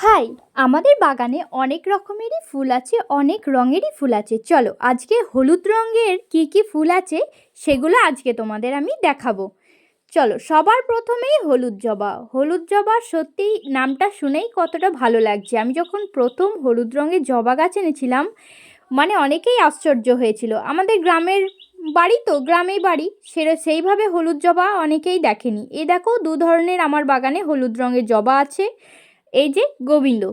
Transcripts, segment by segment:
High, আমাদের বাগানে অনেক রকমেরই ফুল আছে, অনেক রঙেরই ফুল আছে। চলো আজকে হলুদ রঙের কি ফুল আছে সেগুলো আজকে তোমাদের আমি দেখাবো। চলো, সবার প্রথমেই হলুদ জবা। হলুদ জবা সত্যিই নামটা শুনেই কতটা ভালো লাগছে। আমি যখন প্রথম হলুদ রঙের জবা গাছ এনেছিলাম, মানে অনেকেই আশ্চর্য হয়েছিল। আমাদের গ্রামের বাড়ি তো, গ্রামেই বাড়ি, সেইভাবে হলুদ জবা অনেকেই দেখেনি। এই দেখো, দু ধরনের আমার বাগানে হলুদ রঙের জবা আছে। এই যে গোবিন্দ,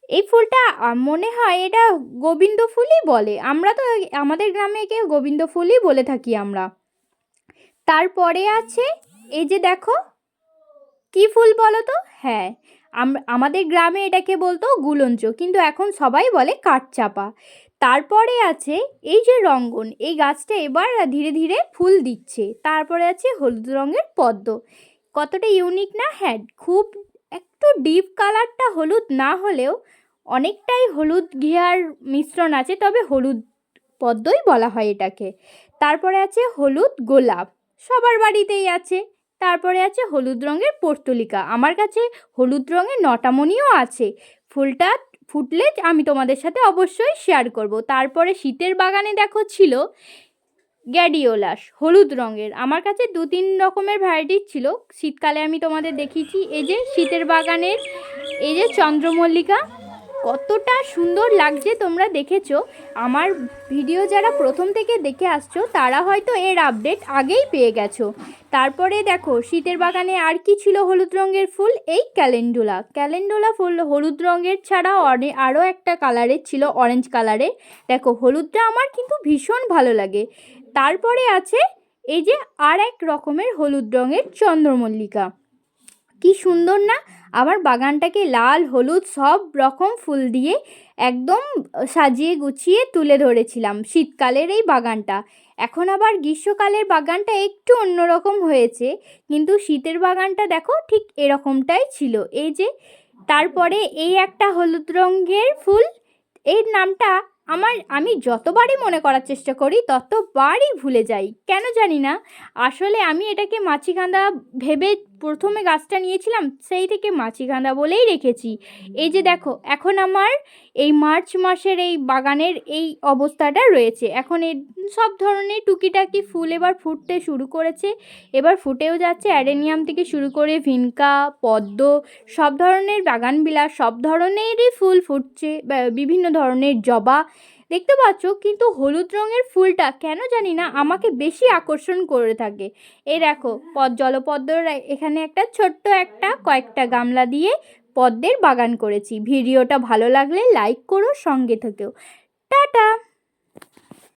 এই ফুলটা মনে হয় এটা গোবিন্দ ফুলই বলে। আমরা তো আমাদের গ্রামে একে গোবিন্দ ফুলই বলে থাকি আমরা। তারপরে আছে এই যে দেখো, কি ফুল বলো তো? হ্যাঁ, আমাদের গ্রামে এটাকে বলতো গুলঞ্চ, কিন্তু এখন সবাই বলে কাঠচাপা। তারপরে আছে এই যে রঙ্গন, এই গাছটা এবার ধীরে ধীরে ফুল দিচ্ছে। তারপরে আছে হলুদ রঙের পদ্ম। কতটা ইউনিক না? হ্যাঁ, খুব একটু ডিপ কালারটা হলুদ না হলেও অনেকটাই হলুদ ঘিয়ার মিশ্রণ আছে, তবে হলুদ পদ্মই বলা হয় এটাকে। তারপরে আছে হলুদ গোলাপ, সবার বাড়িতেই আছে। তারপরে আছে হলুদ রঙের পর্তুলিকা। আমার কাছে হলুদ রঙের নটামণিও আছে। ফুলটা ফুটলে আমি তোমাদের সাথে অবশ্যই শেয়ার করব। তারপরে শীতের বাগানে দেখো ছিল গ্যাডিওলাস, হলুদ রঙের। আমার কাছে 2-3 রকমের ভ্যারাইটির ছিল। শীতকালে আমি তোমাদের দেখিয়েছি। এই যে শীতের বাগানের এই যে চন্দ্রমল্লিকা, কতটা সুন্দর লাগছে তোমরা দেখেছো। আমার ভিডিও যারা প্রথম থেকে দেখে আসছো তারা হয়তো এর আপডেট আগেই পেয়ে গেছো। তারপরে দেখো শীতের বাগানে আর কি ছিল হলুদ রঙের ফুল, এই ক্যালেন্ডুলা। ক্যালেন্ডুলা ফুল হলুদ রঙের ছাড়াও আরও একটা কালারের ছিল, অরেঞ্জ কালারের। দেখো হলুদটা আমার কিন্তু ভীষণ ভালো লাগে। তারপরে আছে এই যে আর এক রকমের হলুদ রঙের চন্দ্রমল্লিকা। কি সুন্দর না? আমার বাগানটাকে লাল হলুদ সব রকম ফুল দিয়ে একদম সাজিয়ে গুছিয়ে তুলে ধরেছিলাম শীতকালের এই বাগানটা। এখন আবার গ্রীষ্মকালের বাগানটা একটু অন্যরকম হয়েছে, কিন্তু শীতের বাগানটা দেখো ঠিক এরকমটাই ছিল। এই যে তারপরে এই একটা হলুদ রঙের ফুল, এর নামটা আমি যতবারই মনে করার চেষ্টা করি ততবারই ভুলে যাই, কেন জানি না। আসলে আমি এটাকে মাছিগাঁদা ভেবে প্রথমে গাছটা নিয়েছিলাম, সেই থেকে মাছিগাঁদা বলেই রেখেছি। এই যে দেখো, এখন আমার এই মার্চ মাসের এই বাগানের এই অবস্থাটা রয়েছে। এখন এই সব ধরনের টুকিটাকি ফুল এবার ফুটতে শুরু করেছে, এবার ফুটেও যাচ্ছে। অ্যাডেনিয়াম থেকে শুরু করে ভিনকা, পদ্ম, সব ধরনের বাগানবিলাস, সব ধরনেরই ফুল ফুটছে। বিভিন্ন ধরনের জবা দেখতে পাচ্ছ, কিন্তু হলুদ রঙের ফুলটা কেন জানি না আমাকে বেশি আকর্ষণ করে থাকে। এই দেখো জলপদ্মর এখানে একটা ছোট্ট একটা কয়েকটা গামলা দিয়ে পদ্মের বাগান করেছি। ভিডিওটা ভালো লাগলে লাইক করো, সঙ্গে থেকেও। টাটা।